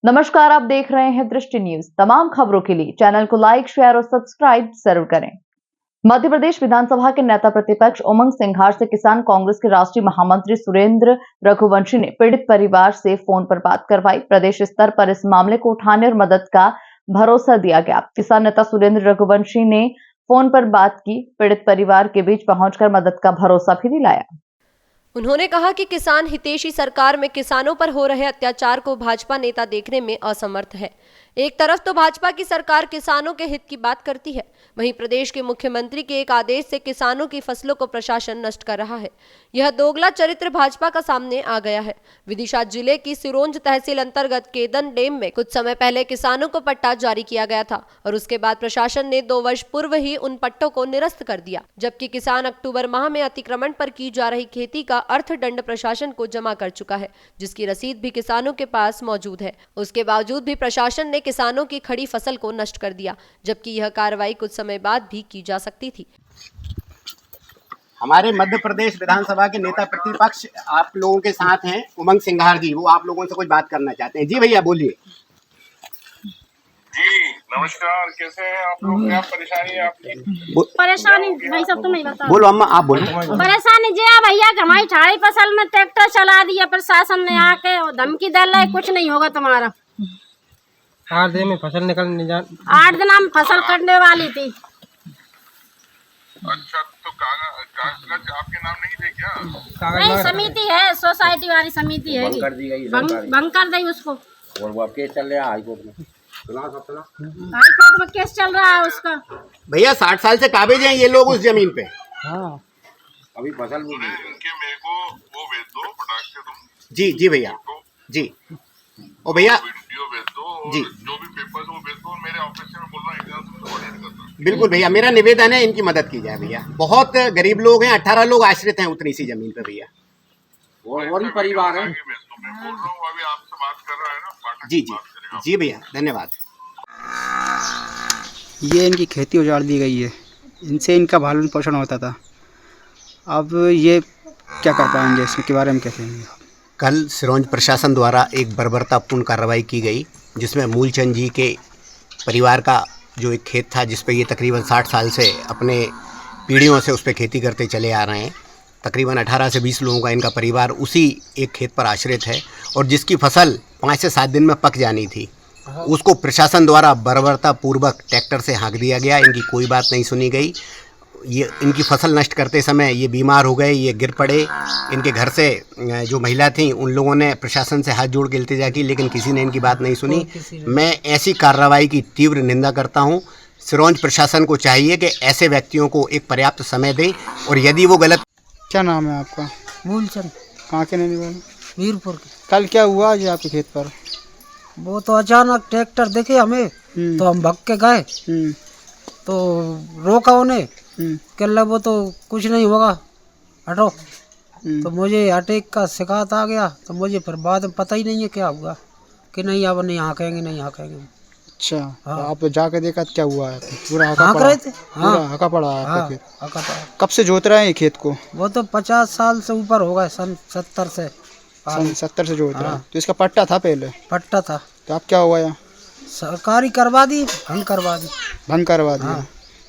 नमस्कार, आप देख रहे हैं दृष्टि न्यूज। तमाम खबरों के लिए चैनल को लाइक, शेयर और सब्सक्राइब जरूर करें। मध्य प्रदेश विधानसभा के नेता प्रतिपक्ष उमंग सिंघार से किसान कांग्रेस के राष्ट्रीय महामंत्री सुरेंद्र रघुवंशी ने पीड़ित परिवार से फोन पर बात करवाई। प्रदेश स्तर पर इस मामले को उठाने और मदद का भरोसा दिया गया। किसान नेता सुरेंद्र रघुवंशी ने फोन पर बात की, पीड़ित परिवार के बीच पहुंचकर मदद का भरोसा भी दिलाया। उन्होंने कहा कि किसान हितैषी सरकार में किसानों पर हो रहे अत्याचार को भाजपा नेता देखने में असमर्थ है। एक तरफ तो भाजपा की सरकार किसानों के हित की बात करती है, वहीं प्रदेश के मुख्यमंत्री के एक आदेश से किसानों की फसलों को प्रशासन नष्ट कर रहा है। यह दोगला चरित्र भाजपा का सामने आ गया है। विदिशा जिले की सिरोंज तहसील अंतर्गत केदन डैम में कुछ समय पहले किसानों को पट्टा जारी किया गया था और उसके बाद प्रशासन ने 2 वर्ष पूर्व ही उन पट्टों को निरस्त कर दिया, जबकि किसान अक्टूबर माह में अतिक्रमण पर की जा रही खेती का अर्थदंड प्रशासन को जमा कर चुका है, जिसकी रसीद भी किसानों के पास मौजूद है। उसके बावजूद भी प्रशासन ने किसानों की खड़ी फसल को नष्ट कर दिया, जबकि यह कार्रवाई कुछ समय बाद भी की जा सकती थी। हमारे मध्य प्रदेश विधानसभा के नेता प्रतिपक्ष आप लोगों के साथ हैं, उमंग सिंघार जी। वो आप लोगों से कुछ बात करना चाहते हैं। जी भैया बोलिए। जी नमस्कार, कैसे हैं आप लोग? क्या परेशानी है आपकी? परेशानी भाई सब तुम्हें बता। बोलो अम्मा, आप बोलो। परेशानी जी है भैया कि हमारी सारी फसल में ट्रैक्टर चला दिया प्रशासन ने आके और धमकी दे रहा है, कुछ नहीं होगा तुम्हारा। 8 दिन में फसल निकलने 8 दिन में फसल कटने वाली थी। अच्छा, तो कागज आपके नाम नहीं थे क्या? नहीं, समिति है, सोसाइटी वाली समिति है, भंग कर दी उसको। और वो केस चल रहा है हाई कोर्ट में। हाई कोर्ट में केस चल रहा है उसका। भैया 60 साल से काबिज हैं ये लोग उस जमीन पे। हाँ, अभी फसल भी इनके मेरे को वो भेज दो फटाक से तुम। जी जी भैया जी। और भैया वीडियो भेज दो जी, जो भी पेपर्स वो भेज दो। मेरे ऑफिस से मैं बोल रहा हूँ एग्जाम तुमसे ऑडिट करता। बिल्कुल भैया, मेरा निवेदन है इनकी मदद की जाए भैया। बहुत गरीब लोग हैं, 18 लोग आश्रित हैं उतनी सी जमीन पे भैया। और भी परिवार है। मैं बोल रहा हूँ अभी आपसे बात कर रहा है ना पाठक। जी जी जी भैया, धन्यवाद। ये इनकी खेती उजाड़ दी गई है, इनसे इनका भरण पोषण होता था। अब ये क्या कर पाएंगे, इसके बारे में क्या कहेंगे? कल सिरोंज प्रशासन द्वारा एक बर्बरतापूर्ण कार्रवाई की गई, जिसमें मूलचंद जी के परिवार का जो एक खेत था, जिस पे ये तकरीबन 60 साल से अपने पीढ़ियों से उस पर खेती करते चले आ रहे हैं। तकरीबन 18 से 20 लोगों का इनका परिवार उसी एक खेत पर आश्रित है, और जिसकी फसल 5 से 7 दिन में पक जानी थी, उसको प्रशासन द्वारा बर्बरतापूर्वक ट्रैक्टर से हाँक दिया गया। इनकी कोई बात नहीं सुनी गई। ये इनकी फसल नष्ट करते समय ये बीमार हो गए, ये गिर पड़े। इनके घर से जो महिला थी उन लोगों ने प्रशासन से हाथ जोड़ के इल्तिजा की, लेकिन किसी ने इनकी बात नहीं सुनी। मैं ऐसी कार्रवाई की तीव्र निंदा करता हूं। सिरोंज प्रशासन को चाहिए कि ऐसे व्यक्तियों को एक पर्याप्त समय दें, और यदि वो गलत। क्या नाम है आपका? मूलचंद। कहाँ के रहने वाले? वीरपुर के। कल क्या हुआ आज आपके खेत पर? वो तो अचानक ट्रैक्टर दिखे हमें, तो हम भाग के गए, तो रोका उन्हें। कह रहा वो तो कुछ नहीं होगा, हटो। तो मुझे अटैक का शिकायत आ गया, तो मुझे फिर बाद में पता ही नहीं है क्या हुआ, कि नहीं अब नहीं हाँकेंगे, नहीं हाँकेंगे। अच्छा, हाँ। आप जाके देखा तो क्या हुआ है? पूरा हाँक रहे थे। हाँ, पूरा हका पड़ा है आपका खेत। हका पड़ा। कब से जोत रहे हैं ये खेत को? वो तो 50 साल से ऊपर होगा, सन 70 से। सन 70 से जोत रहे हैं। तो इसका पट्टा था पहले? पट्टा था। तो आप क्या हुआ यहाँ? सरकारी करवा दी, भंग करवा दी। भंग करवा दिया।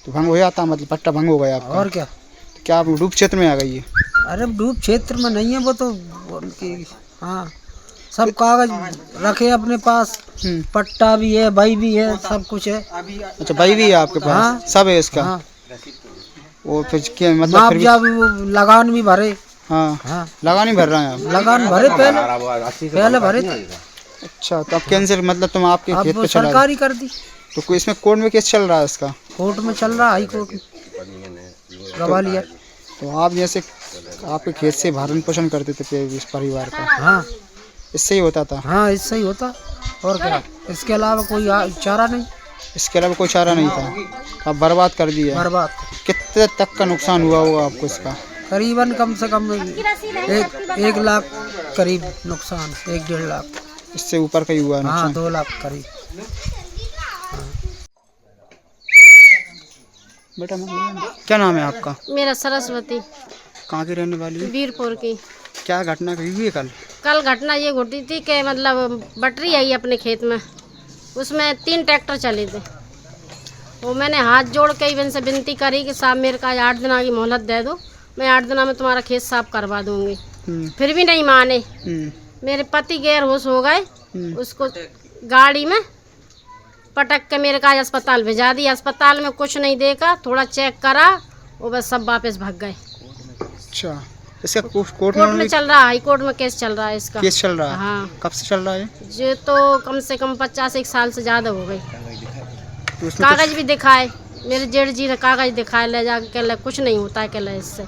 तो भंग हो जाता, मतलब पट्टा भंग हो गया आपका? और क्या। तो क्या आप डूब क्षेत्र में आ गई है? अरे डूब क्षेत्र में नहीं है, वो तो उनकी, हाँ, सब कागज रखे अपने पास, पट्टा भी है, भाई भी है, सब कुछ है। अच्छा, भाई भी है आपके पास? हाँ, सब है इसका? हाँ। वो फिर क्या मतलब? फिर जब लगान भी भरे। हाँ हाँ, लगान ही भर रहे हैं आप? लगान भरे, पहले भरे थे। अच्छा, तो अब कैंसिल, मतलब तुम आपके खेत पे चला? सरकारी कर दी। तो कोई इसमें कोर्ट में केस चल रहा है इसका? कोर्ट में चल रहा, हाई कोर्ट में गवा लिया। तो आप जैसे आपके खेत से भरण पोषण करते थे इस परिवार का? हाँ, इससे ही होता था? हाँ, इससे ही होता, और क्या। इसके अलावा कोई चारा नहीं। इसके अलावा कोई चारा नहीं था। आप बर्बाद कर दिया? बर्बाद। कितने तक का नुकसान हुआ होगा आपको इसका? करीबन कम से कम 1 लाख करीब नुकसान, 1-1.5 लाख। इससे ऊपर का ही हुआ नुकसान? हाँ, 2 लाख करीब। बेटा क्या नाम है आपका? मेरा सरस्वती। कहाँ की रहने वाली है? वीरपुर की। क्या घटना हुई है कल? कल घटना ये घटी थी कि मतलब बटरी आई अपने खेत में, उसमें 3 ट्रैक्टर चले थे। वो मैंने हाथ जोड़ के ही इनसे विनती करी कि साहब मेरे का 8 दिन की मोहलत दे दो, मैं 8 दिन में तुम्हारा खेत साफ करवा दूंगी। फिर भी नहीं माने। मेरे पति गैर होश हो गए, उसको गाड़ी में पटक के मेरे का अस्पताल भेजा दिया। अस्पताल में कुछ नहीं देखा, थोड़ा चेक करा, वो बस सब वापस भाग गए। अच्छा, इसका कोर्ट में चल रहा है, हाई कोर्ट में केस चल रहा है इसका। केस चल रहा है? हाँ। कब से चल रहा है? ये तो कम से कम 50-1 साल से ज़्यादा हो गई। तो उसमें कागज भी दिखाए, मेरे जेठ जी ने कागज दिखाए, ले जाके कह लगे कुछ नहीं होता है, कह लगे इससे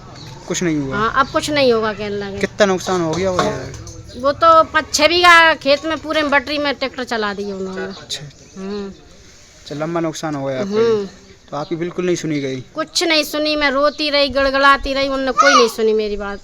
कुछ नहीं हुआ। हाँ, अब कुछ नहीं होगा कह लगे। कितना नुकसान हो गया वो तो 5-6 बीघा खेत में पूरे में बटरी में ट्रैक्टर चला दिए उन्होंने। अच्छा, लंबा नुकसान हो गया आपका। तो आपकी बिल्कुल नहीं सुनी गई? कुछ नहीं सुनी, मैं रोती रही, गड़गड़ाती रही, उन्होंने कोई नहीं सुनी मेरी बात।